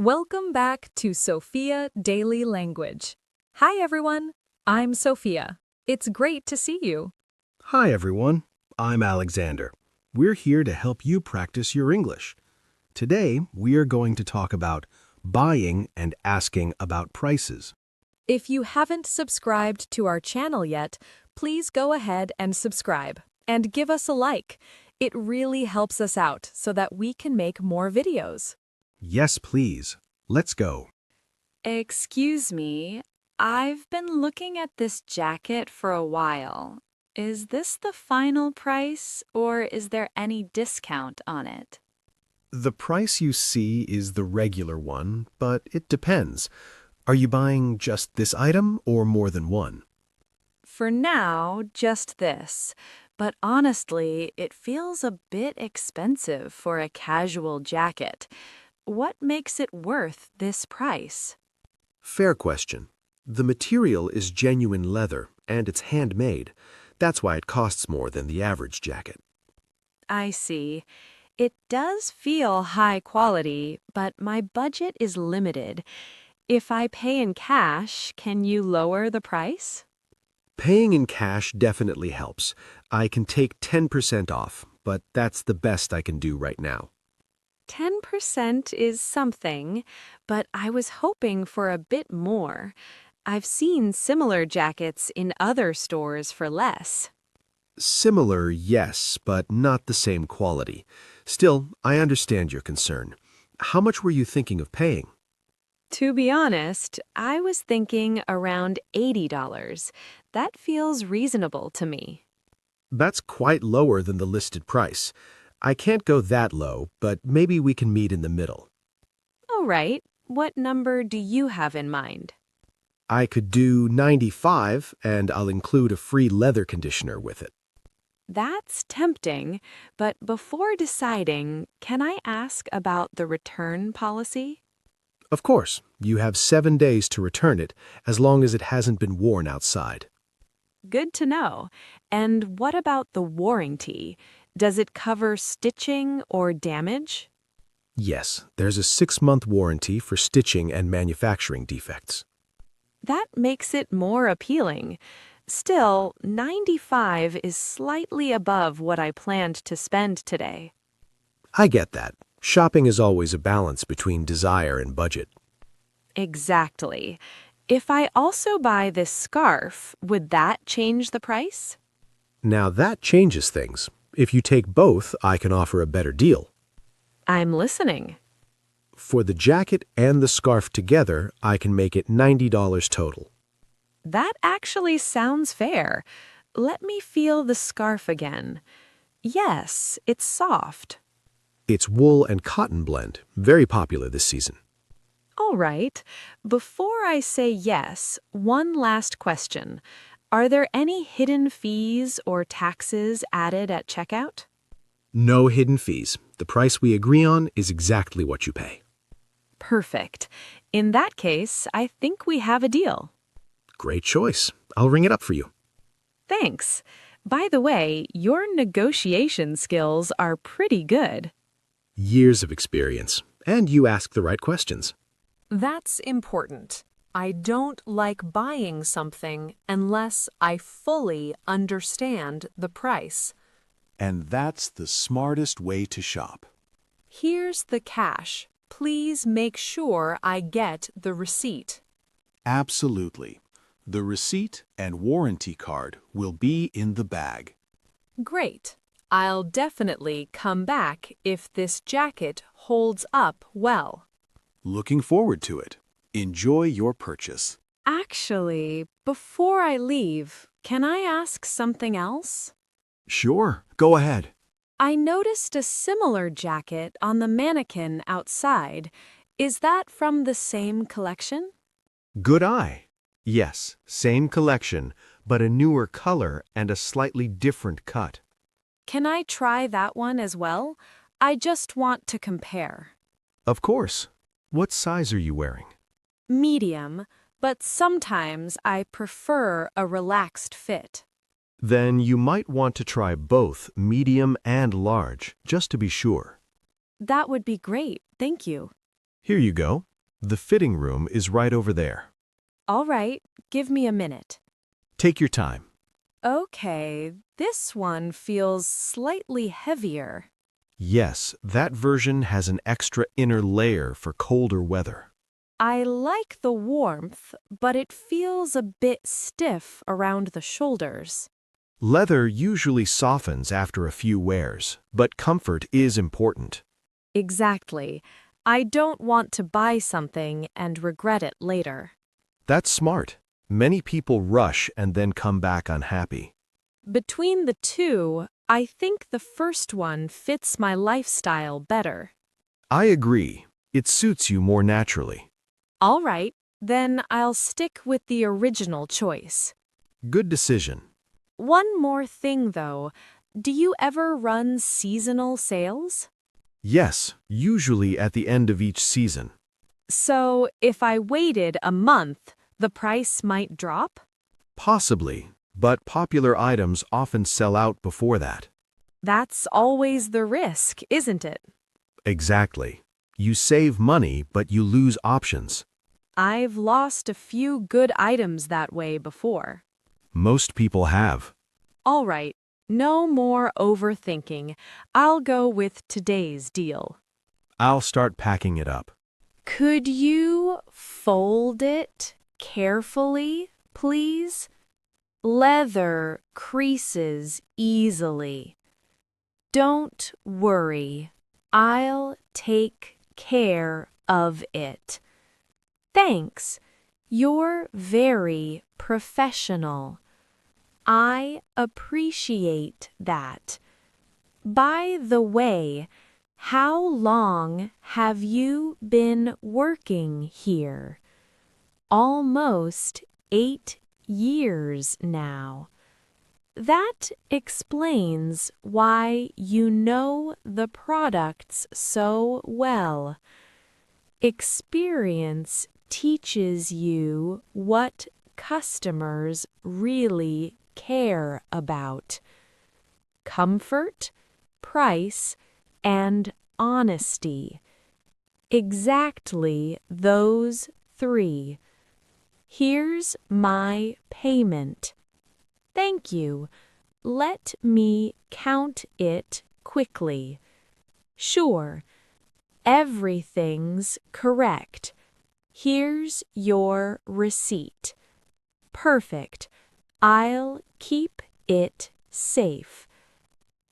Welcome back to Sofia Daily Language. Hi everyone, I'm Sofia. It's great to see you. Hi everyone, I'm Alexander. We're here to help you practice your English. Today, we are going to talk about buying and asking about prices. If you haven't subscribed to our channel yet, please go ahead and subscribe and give us a like. It really helps us out so that we can make more videos. Yes, please. Let's go. Excuse me, I've been looking at this jacket for a while. Is this the final price, or is there any discount on it? The price you see is the regular one, but it depends. Are you buying just this item or more than one? For now, just this. But honestly, it feels a bit expensive for a casual jacket. What makes it worth this price? Fair question. The material is genuine leather and it's handmade. That's why it costs more than the average jacket. I see. It does feel high quality, but my budget is limited. If I pay in cash, can you lower the price? Paying in cash definitely helps. I can take 10% off, but that's the best I can do right now. 10% is something, but I was hoping for a bit more. I've seen similar jackets in other stores for less. Similar, yes, but not the same quality. Still, I understand your concern. How much were you thinking of paying? To be honest, I was thinking around $80. That feels reasonable to me. That's quite lower than the listed price. I can't go that low, but maybe we can meet in the middle. All right, what number do you have in mind? I could do 95, and I'll include a free leather conditioner with it. That's tempting, but before deciding, can I ask about the return policy? Of course, you have 7 days to return it, as long as it hasn't been worn outside. Good to know. And what about the warranty? Does it cover stitching or damage? Yes, there's a 6-month warranty for stitching and manufacturing defects. That makes it more appealing. Still, 95 is slightly above what I planned to spend today. I get that. Shopping is always a balance between desire and budget. Exactly. If I also buy this scarf, would that change the price? Now that changes things. If you take both, I can offer a better deal. I'm listening. For the jacket and the scarf together, I can make it $90 total. That actually sounds fair. Let me feel the scarf again. Yes, it's soft. It's wool and cotton blend, very popular this season. All right. Before I say yes, one last question. Are there any hidden fees or taxes added at checkout? No hidden fees. The price we agree on is exactly what you pay. Perfect. In that case, I think we have a deal. Great choice. I'll ring it up for you. Thanks. By the way, your negotiation skills are pretty good. Years of experience. And you ask the right questions. That's important. I don't like buying something unless I fully understand the price. And that's the smartest way to shop. Here's the cash. Please make sure I get the receipt. Absolutely. The receipt and warranty card will be in the bag. Great. I'll definitely come back if this jacket holds up well. Looking forward to it. Enjoy your purchase. Actually, before I leave, can I ask something else? Sure, go ahead. I noticed a similar jacket on the mannequin outside. Is that from the same collection? Good eye. Yes, same collection, but a newer color and a slightly different cut. Can I try that one as well? I just want to compare. Of course. What size are you wearing? Medium, but sometimes I prefer a relaxed fit. Then you might want to try both medium and large, just to be sure. That would be great, thank you. Here you go. The fitting room is right over there. All right, give me a minute. Take your time. Okay, this one feels slightly heavier. Yes, that version has an extra inner layer for colder weather. I like the warmth, but it feels a bit stiff around the shoulders. Leather usually softens after a few wears, but comfort is important. Exactly. I don't want to buy something and regret it later. That's smart. Many people rush and then come back unhappy. Between the two, I think the first one fits my lifestyle better. I agree. It suits you more naturally. All right, then I'll stick with the original choice. Good decision. One more thing, though. Do you ever run seasonal sales? Yes, usually at the end of each season. So, if I waited a month, the price might drop? Possibly, but popular items often sell out before that. That's always the risk, isn't it? Exactly. You save money, but you lose options. I've lost a few good items that way before. Most people have. All right, no more overthinking. I'll go with today's deal. I'll start packing it up. Could you fold it carefully, please? Leather creases easily. Don't worry. I'll take care of it. Thanks. You're very professional. I appreciate that. By the way, how long have you been working here? Almost 8 years now. That explains why you know the products so well. Experience teaches you what customers really care about. Comfort, price, and honesty. Exactly those 3. Here's my payment. Thank you. Let me count it quickly. Sure, everything's correct. Here's your receipt. Perfect. I'll keep it safe.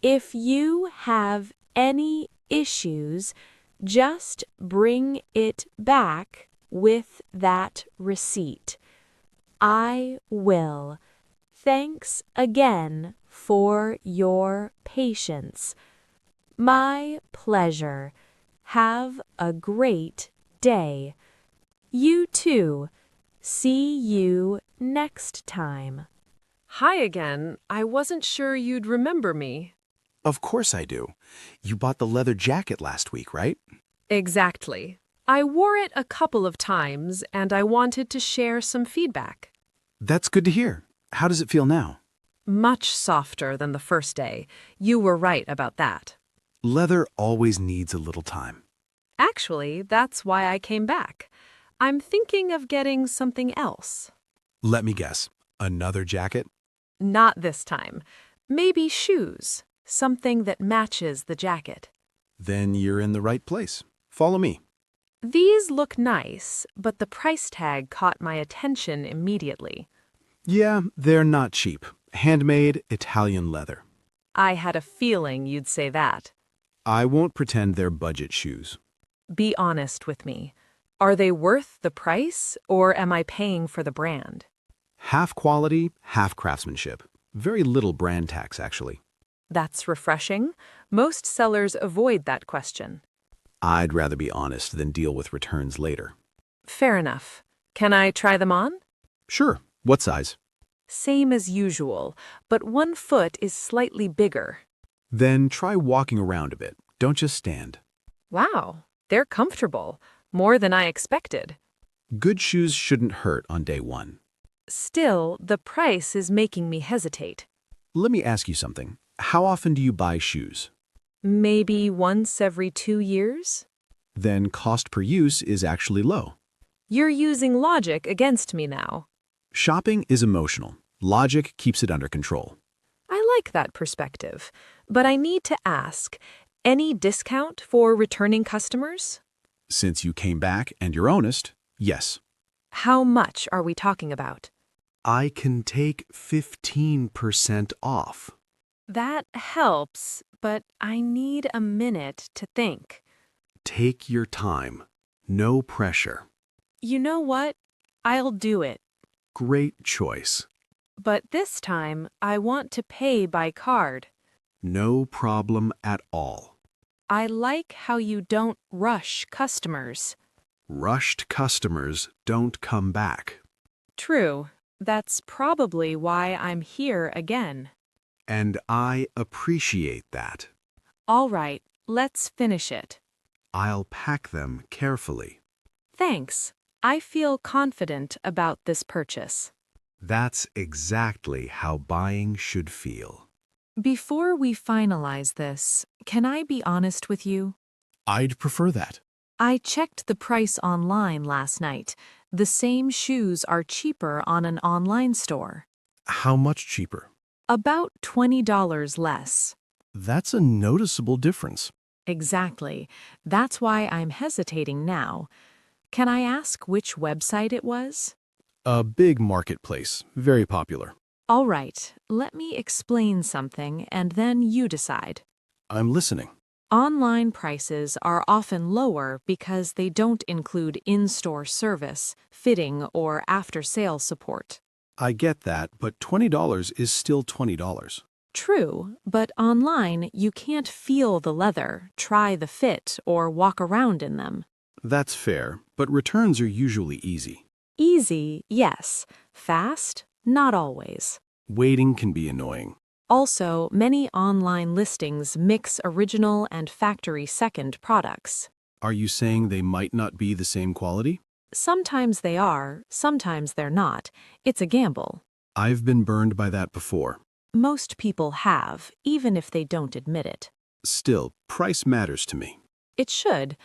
If you have any issues, just bring it back with that receipt. I will. Thanks again for your patience. My pleasure. Have a great day. You too. See you next time. Hi again. I wasn't sure you'd remember me. Of course I do. You bought the leather jacket last week, right? Exactly. I wore it a couple of times and I wanted to share some feedback. That's good to hear. How does it feel now? Much softer than the first day. You were right about that. Leather always needs a little time. Actually, that's why I came back. I'm thinking of getting something else. Let me guess. Another jacket? Not this time. Maybe shoes. Something that matches the jacket. Then you're in the right place. Follow me. These look nice, but the price tag caught my attention immediately. Yeah, they're not cheap. Handmade Italian leather. I had a feeling you'd say that. I won't pretend they're budget shoes. Be honest with me. Are they worth the price, or am I paying for the brand? Half quality, half craftsmanship. Very little brand tax, actually. That's refreshing. Most sellers avoid that question. I'd rather be honest than deal with returns later. Fair enough. Can I try them on? Sure. What size? Same as usual, but one foot is slightly bigger. Then try walking around a bit. Don't just stand. Wow, they're comfortable. More than I expected. Good shoes shouldn't hurt on day one. Still, the price is making me hesitate. Let me ask you something. How often do you buy shoes? Maybe once every 2 years? Then cost per use is actually low. You're using logic against me now. Shopping is emotional. Logic keeps it under control. I like that perspective, but I need to ask, any discount for returning customers? Since you came back and you're honest, yes. How much are we talking about? I can take 15% off. That helps, but I need a minute to think. Take your time. No pressure. You know what? I'll do it. Great choice. But this time, I want to pay by card. No problem at all. I like how you don't rush customers. Rushed customers don't come back. True. That's probably why I'm here again. And I appreciate that. All right, let's finish it. I'll pack them carefully. Thanks. I feel confident about this purchase. That's exactly how buying should feel. Before we finalize this, can I be honest with you? I'd prefer that. I checked the price online last night. The same shoes are cheaper on an online store. How much cheaper? About $20 less. That's a noticeable difference. Exactly. That's why I'm hesitating now. Can I ask which website it was? A big marketplace, very popular. All right, let me explain something and then you decide. I'm listening. Online prices are often lower because they don't include in-store service, fitting, or after-sale support. I get that, but $20 is still $20. True, but online you can't feel the leather, try the fit, or walk around in them. That's fair, but returns are usually easy. Easy, yes. Fast, not always. Waiting can be annoying. Also, many online listings mix original and factory second products. Are you saying they might not be the same quality? Sometimes they are, sometimes they're not. It's a gamble. I've been burned by that before. Most people have, even if they don't admit it. Still, price matters to me. It should.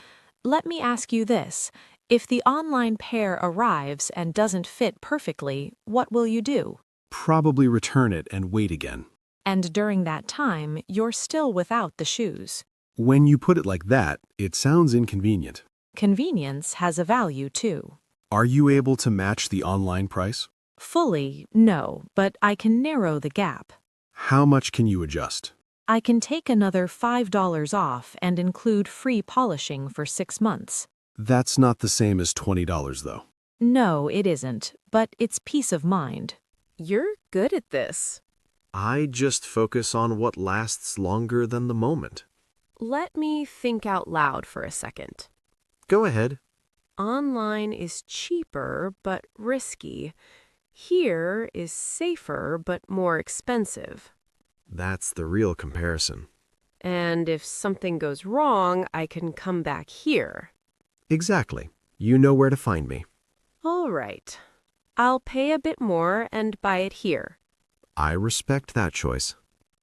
Let me ask you this. If the online pair arrives and doesn't fit perfectly, what will you do? Probably return it and wait again. And during that time, you're still without the shoes. When you put it like that, it sounds inconvenient. Convenience has a value too. Are you able to match the online price? Fully, no, but I can narrow the gap. How much can you adjust? I can take another $5 off and include free polishing for 6 months. That's not the same as $20, though. No, it isn't, but it's peace of mind. You're good at this. I just focus on what lasts longer than the moment. Let me think out loud for a second. Go ahead. Online is cheaper but risky. Here is safer but more expensive. That's the real comparison. And if something goes wrong, I can come back here. Exactly. You know where to find me. All right. I'll pay a bit more and buy it here. I respect that choice.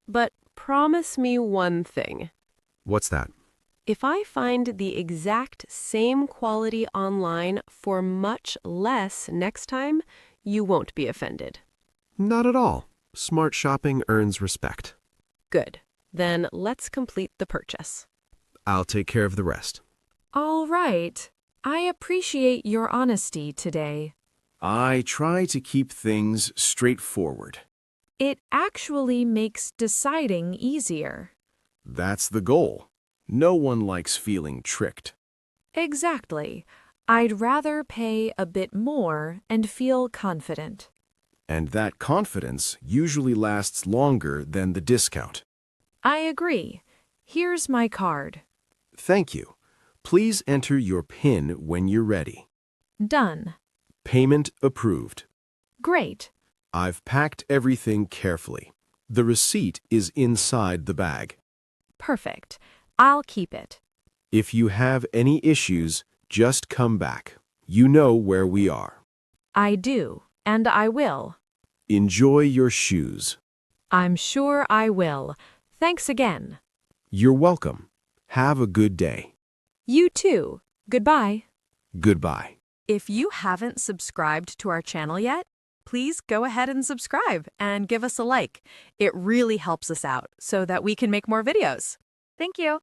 But promise me one thing. What's that? If I find the exact same quality online for much less next time, you won't be offended. Not at all. Smart shopping earns respect. Good. Then let's complete the purchase. I'll take care of the rest. All right. I appreciate your honesty today. I try to keep things straightforward. It actually makes deciding easier. That's the goal. No one likes feeling tricked. Exactly. I'd rather pay a bit more and feel confident. And that confidence usually lasts longer than the discount. I agree. Here's my card. Thank you. Please enter your PIN when you're ready. Done. Payment approved. Great. I've packed everything carefully. The receipt is inside the bag. Perfect. I'll keep it. If you have any issues, just come back. You know where we are. I do, and I will. Enjoy your shoes. I'm sure I will. Thanks again. You're welcome. Have a good day. You too. Goodbye. Goodbye. If you haven't subscribed to our channel yet, please go ahead and subscribe and give us a like. It really helps us out so that we can make more videos. Thank you.